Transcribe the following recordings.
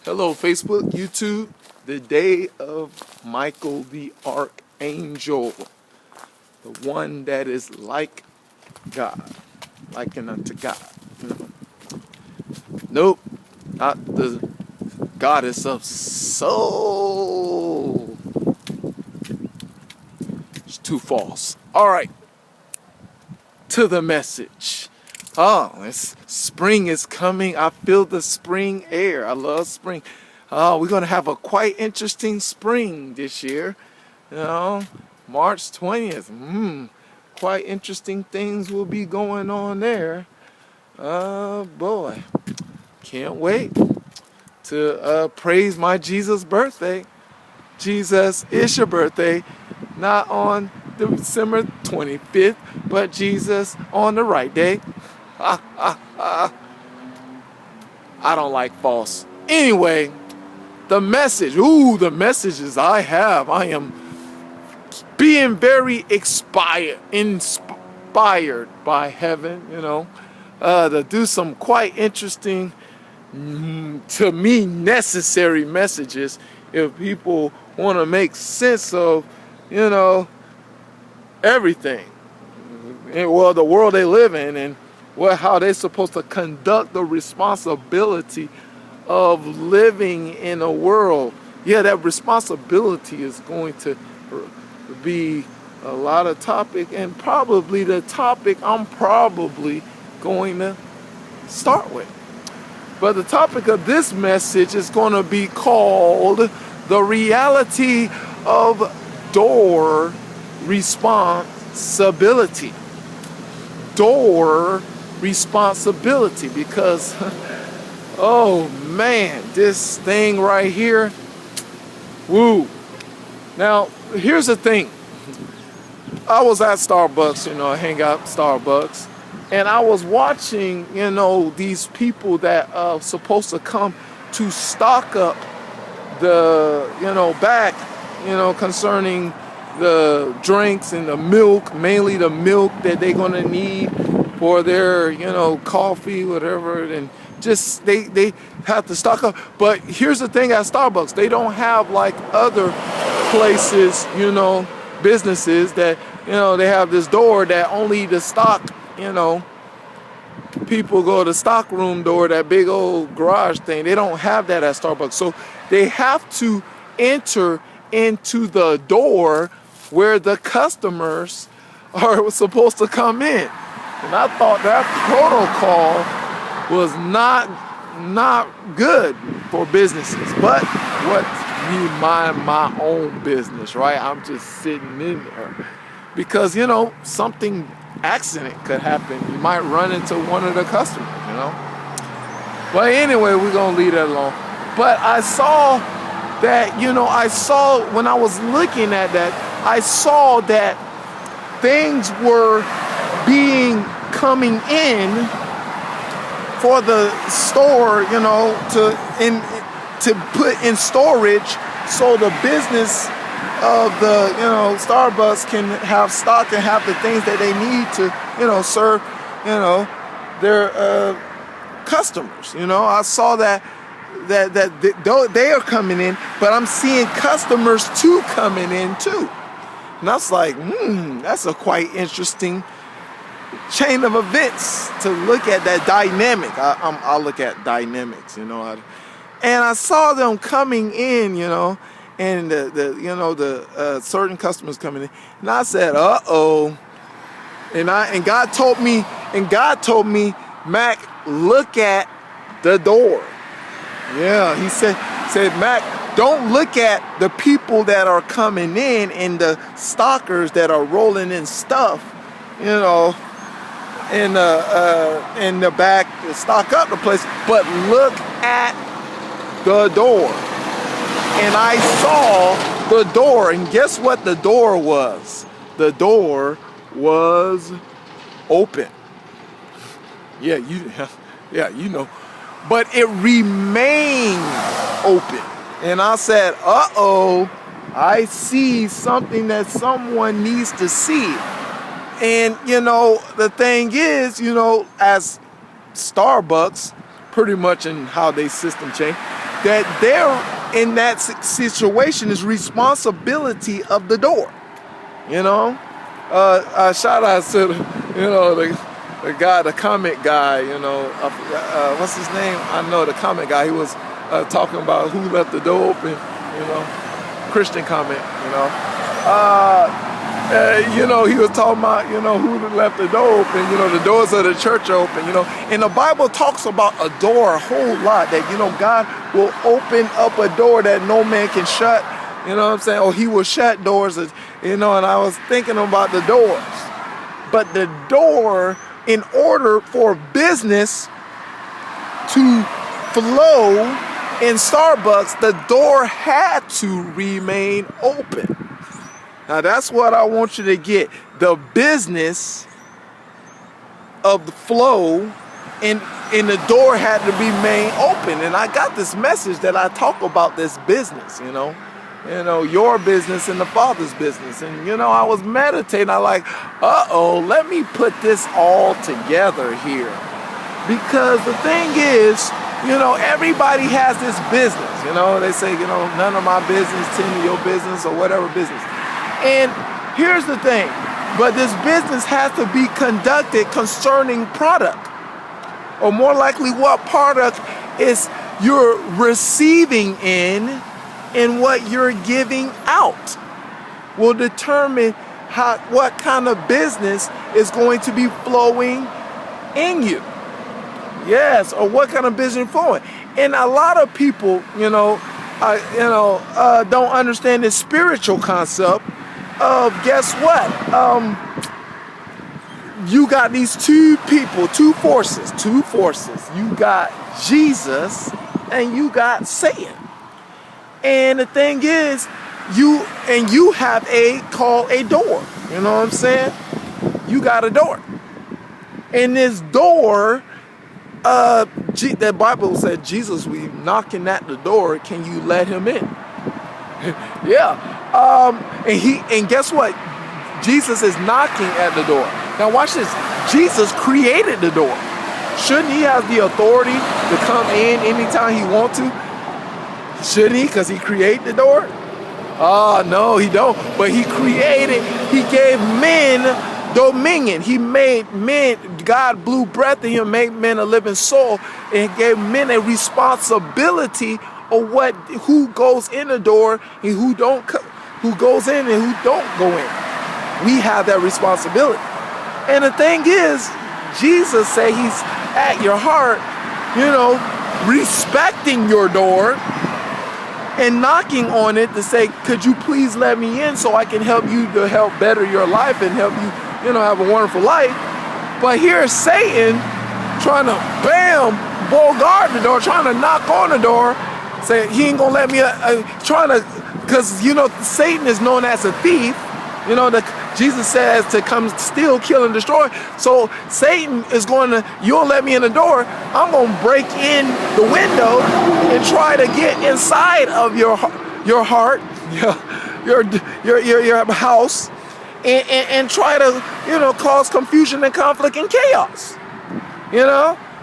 Hello, Facebook, YouTube. The day of Michael the Archangel, the one that is like God, likened unto God. No. Nope, not the goddess of soul. It's too false. All right, to the message. Spring is coming. I feel the spring air. I love spring. We're going to have a quite interesting spring this year. You know, March 20th. Quite interesting things will be going on there. Boy, can't wait to praise my Jesus birthday. Jesus is your birthday, not on December 25th, but Jesus on the right day. I don't like false. Anyway, the message. The messages I have. I am being very inspired by heaven, to do some quite interesting, to me, necessary messages if people want to make sense of, everything. Well, the world they live in, and how they're supposed to conduct the responsibility of living in a world. Yeah, that responsibility is going to be a lot of topic, and probably the topic I'm probably going to start with. But the topic of this message is going to be called the reality of door responsibility. Door responsibility, because oh man, this thing right here, woo. Now here's the thing. I was at Starbucks, hang out at Starbucks, and I was watching, these people that are supposed to come to stock up the, back, concerning the drinks and the milk, mainly the milk that they're gonna need for their, coffee, whatever, and just they have to stock up. But here's the thing at Starbucks, they don't have like other places, businesses that, they have this door that only the stock, people go to the stock room door, that big old garage thing. They don't have that at Starbucks. So they have to enter into the door where the customers are supposed to come in. And I thought that protocol was not good for businesses. But what me mind my own business, right? I'm just sitting in there. Because, something accident could happen. You might run into one of the customers, But anyway, we're going to leave that alone. But I saw that, when I was looking at that, I saw that things were coming in for the store, to put in storage, so the business of the, Starbucks can have stock and have the things that they need to, serve, their customers. I saw that they are coming in, but I'm seeing customers too coming in too. And I was like, that's a quite interesting chain of events to look at that dynamic. I'll look at dynamics, and I saw them coming in, and the certain customers coming in, and I said, and God told me, Mac, look at the door. Yeah, he said, Mac, don't look at the people that are coming in and the stockers that are rolling in stuff, in the back to stock up the place, but look at the door. And I saw the door, and guess what the door was? The door was open. Yeah, but it remained open. And I said, I see something that someone needs to see. And, the thing is, as Starbucks, pretty much in how they system change, that they're in that situation is responsibility of the door. You know, shout out to the guy, the comment guy. You know, what's his name? I know the comment guy. He was talking about who left the door open. You know, Christian comment. He was talking about, who left the door open, the doors of the church are open, And the Bible talks about a door a whole lot, that, God will open up a door that no man can shut, you know what I'm saying? Or he will shut doors, and I was thinking about the doors. But the door, in order for business to flow in Starbucks, the door had to remain open. Now that's what I want you to get. The business of the flow and the door had to be made open. And I got this message that I talk about this business, your business and the Father's business. And I was meditating. I like, let me put this all together here. Because the thing is, everybody has this business. They say, none of my business, tend to your business or whatever business. And here's the thing, but this business has to be conducted concerning product, or more likely what product is you're receiving in, and what you're giving out will determine what kind of business is going to be flowing in you. Yes, or what kind of business flowing. And a lot of people, don't understand this spiritual concept of, guess what? You got these two forces. You got Jesus and you got Satan. And the thing is, you have called a door. You know what I'm saying? You got a door. And this door, the Bible said, Jesus, we knocking at the door. Can you let him in? Yeah. And guess what? Jesus is knocking at the door. Now watch this. Jesus created the door. Shouldn't he have the authority to come in anytime he wants to? Shouldn't he? Because he created the door? Oh, no, he don't. But he gave men dominion. He made men, God blew breath in him, made men a living soul, and gave men a responsibility of who goes in the door and who goes in and who don't go in. We have that responsibility. And the thing is, Jesus say he's at your heart, respecting your door and knocking on it to say, could you please let me in so I can help you to help better your life and help you, have a wonderful life. But here's Satan trying to bogart the door, trying to knock on the door, say he ain't gonna let me, because Satan is known as a thief. Jesus says to come steal, kill, and destroy. So Satan is you don't let me in the door, I'm going to break in the window and try to get inside of your heart, your house, and try to, cause confusion and conflict and chaos.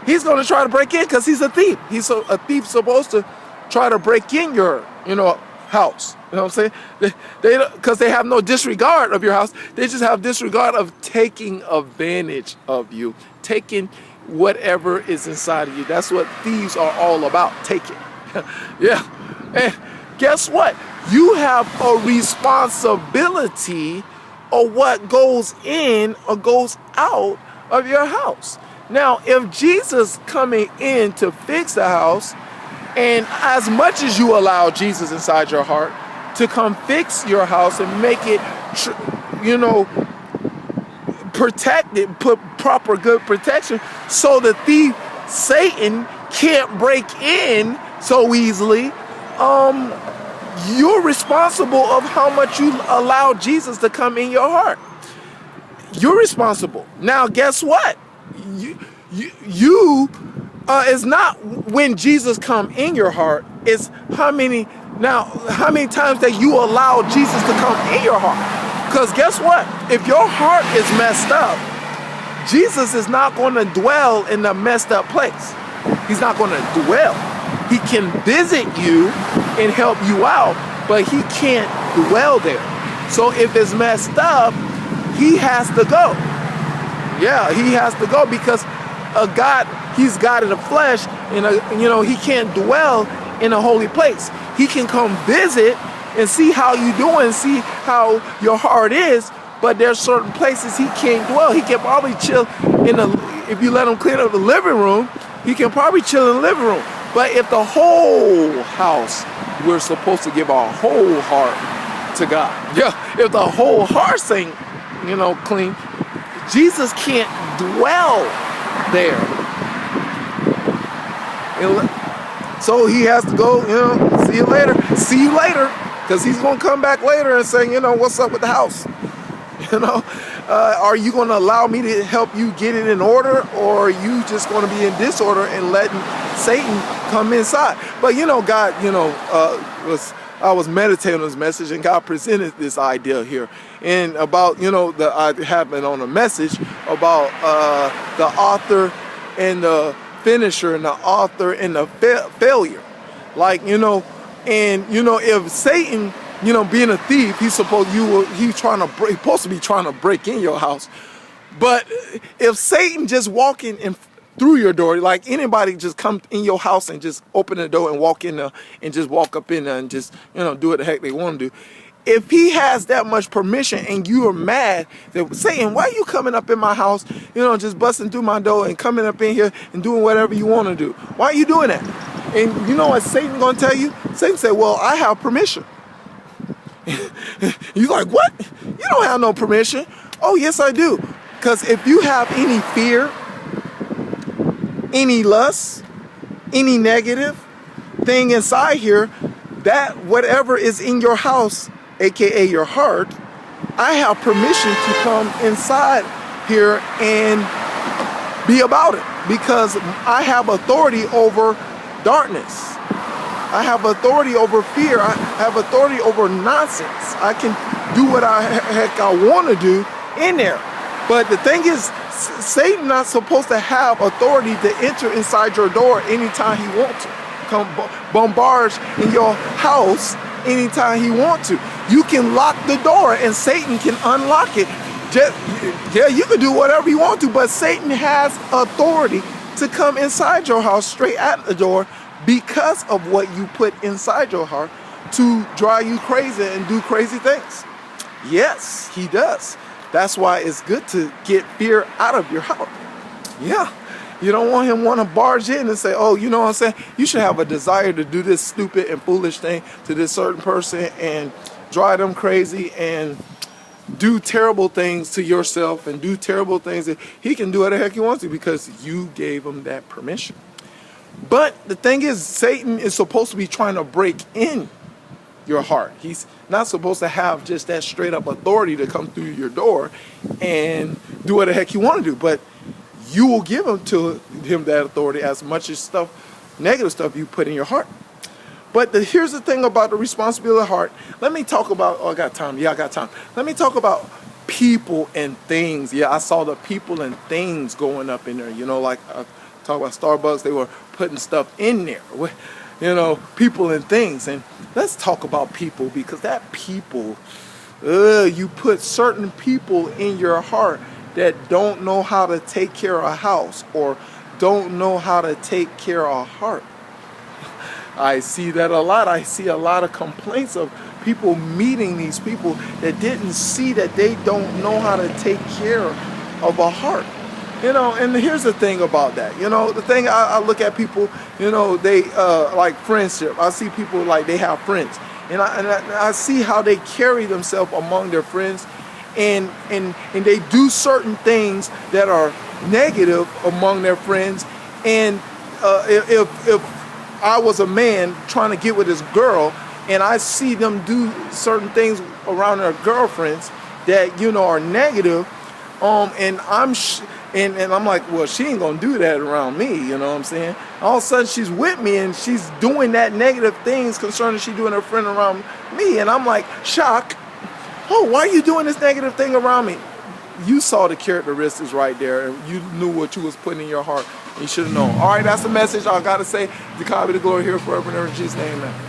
He's going to try to break in because he's a thief. A thief supposed to try to break in your, house. You know what I'm saying? Because they have no disregard of your house. They just have disregard of taking advantage of you, taking whatever is inside of you. That's what thieves are all about, taking. Yeah. And guess what? You have a responsibility of what goes in or goes out of your house. Now, if Jesus coming in to fix the house, and as much as you allow Jesus inside your heart to come fix your house and make it, protected, put proper good protection, so the thief, Satan, can't break in so easily, you're responsible of how much you allow Jesus to come in your heart. You're responsible. Now, guess what? You it's not when Jesus come in your heart, it's how many times that you allow Jesus to come in your heart. Because guess what? If your heart is messed up, Jesus is not going to dwell in the messed up place. He's not going to dwell. He can visit you and help you out, but he can't dwell there. So if it's messed up, he has to go. Yeah, he has to go because he's God in the flesh, and he can't dwell in a holy place. He can come visit and see how you doing, see how your heart is, but there's certain places he can't dwell. He can probably chill if you let him clean up the living room, he can probably chill in the living room. But if the whole house, we're supposed to give our whole heart to God. Yeah, if the whole heart's ain't, clean, Jesus can't dwell there. So he has to go, see you later, because he's going to come back later and say, what's up with the house? Are you going to allow me to help you get it in order, or are you just going to be in disorder and letting Satan come inside? But God, I was meditating on this message, and God presented this idea here, and about I happened on a message about the author and the finisher, and the author and the failure, if Satan, being a thief, he's supposed to be trying to break in your house. But if Satan just walking in through your door, like anybody just come in your house and just open the door and walk in there and just walk up in there and just do what the heck they want to do. If he has that much permission and you are mad that Satan, why are you coming up in my house, just busting through my door and coming up in here and doing whatever you want to do? Why are you doing that? And you know what Satan gonna tell you? Satan said, well, I have permission. You're like, what? You don't have no permission. Oh, yes, I do. Because if you have any fear, any lust, any negative thing inside here, that whatever is in your house, aka your heart, I have permission to come inside here and be about it, because I have authority over darkness. I have authority over fear. I have authority over nonsense. I can do what heck I want to do in there. But the thing is, Satan not supposed to have authority to enter inside your door anytime he wants to. Come bombard in your house anytime he wants to. You can lock the door and Satan can unlock it. You can do whatever you want to, but Satan has authority to come inside your house straight at the door because of what you put inside your heart to drive you crazy and do crazy things. Yes, he does. That's why it's good to get fear out of your heart. Yeah. You don't want him to barge in and say, oh, you know what I'm saying? You should have a desire to do this stupid and foolish thing to this certain person and drive them crazy and do terrible things to yourself and do terrible things. That he can do what the heck he wants to because you gave him that permission. But the thing is, Satan is supposed to be trying to break in your heart. He's not supposed to have just that straight up authority to come through your door and do what the heck you want to do. But you will give him that authority as much as negative stuff you put in your heart. But here's the thing about the responsibility of the heart. Let me talk about, I got time. Yeah, I got time. Let me talk about people and things. Yeah, I saw the people and things going up in there. Like I talk about Starbucks, they were putting stuff in there. People and things. And let's talk about people, because that people, you put certain people in your heart that don't know how to take care of a house or don't know how to take care of a heart. I see that a lot. I see a lot of complaints of people meeting these people that didn't see that they don't know how to take care of a heart. And here's the thing about that. The thing I look at people, they like friendship. I see people like they have friends. And I see how they carry themselves among their friends. And they do certain things that are negative among their friends. And if I was a man trying to get with this girl, and I see them do certain things around their girlfriends that are negative, and I'm like, well, she ain't gonna do that around me. You know what I'm saying? All of a sudden, she's with me and she's doing that negative things concerning she doing her friend around me, and I'm like, shock. Oh, why are you doing this negative thing around me? You saw the characteristics right there, and you knew what you was putting in your heart You should have known. All right, that's the message I got to say. To God be the glory here forever and ever in Jesus' name, amen.